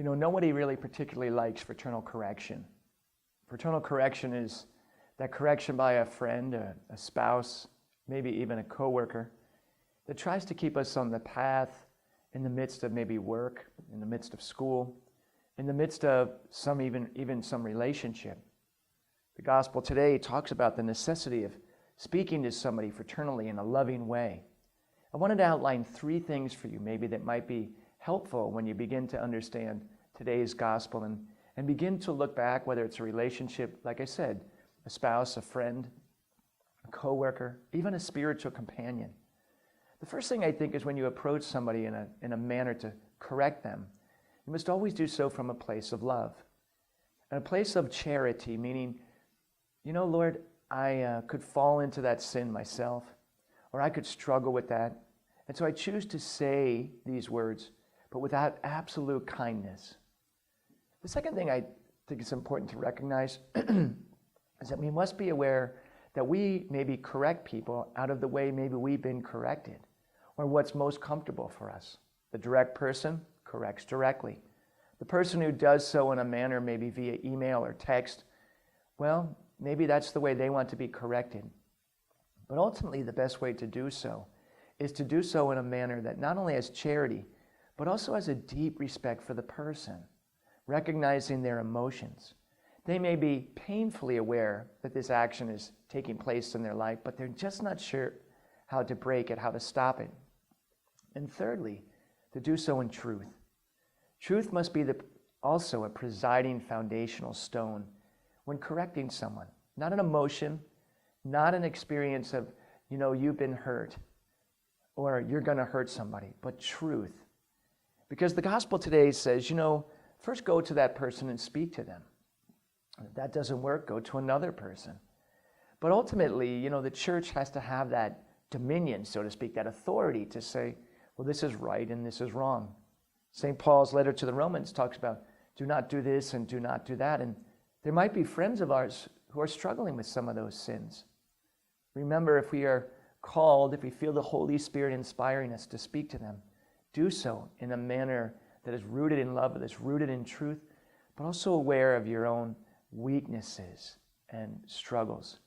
Nobody really particularly likes fraternal correction. Fraternal correction is that correction by a friend, a spouse, maybe even a coworker that tries to keep us on the path in the midst of maybe work, in the midst of school, in the midst of even some relationship. The gospel today talks about the necessity of speaking to somebody fraternally in a loving way. I wanted to outline 3 things for you maybe that might be helpful when you begin to understand today's gospel and begin to look back, whether it's a relationship, like I said, a spouse, a friend, a coworker, even a spiritual companion. The first thing I think is when you approach somebody in a manner to correct them, you must always do so from a place of love, and a place of charity, meaning, Lord, I could fall into that sin myself, or I could struggle with that, and so I choose to say these words, but without absolute kindness. The second thing I think is important to recognize is that we must be aware that we maybe correct people out of the way maybe we've been corrected, or what's most comfortable for us. The direct person corrects directly. The person who does so in a manner maybe via email or text, well, maybe that's the way they want to be corrected. But ultimately, the best way to do so is to do so in a manner that not only has charity, but also has a deep respect for the person, recognizing their emotions. They may be painfully aware that this action is taking place in their life, but they're just not sure how to break it, how to stop it. And thirdly, to do so in truth. Truth must be also a presiding foundational stone when correcting someone. Not an emotion, not an experience of, you've been hurt or you're going to hurt somebody, but truth. Because the gospel today says, first go to that person and speak to them. If that doesn't work, go to another person. But ultimately, the church has to have that dominion, so to speak, that authority to say, well, this is right and this is wrong. St. Paul's letter to the Romans talks about do not do this and do not do that. And there might be friends of ours who are struggling with some of those sins. Remember, if we are called, if we feel the Holy Spirit inspiring us to speak to them, do so in a manner that is rooted in love, that is rooted in truth, but also aware of your own weaknesses and struggles.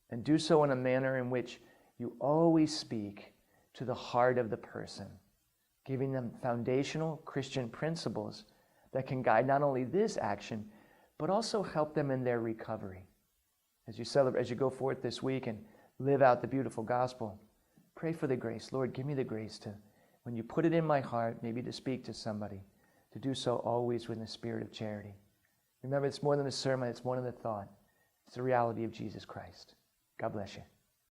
And do so in a manner in which you always speak to the heart of the person, giving them foundational Christian principles that can guide not only this action, but also help them in their recovery. As you go forth this week and live out the beautiful gospel, pray for the grace. Lord, give me the grace to, when you put it in my heart, maybe to speak to somebody, to do so always with the spirit of charity. Remember, it's more than a sermon, it's more than a thought. It's the reality of Jesus Christ. God bless you.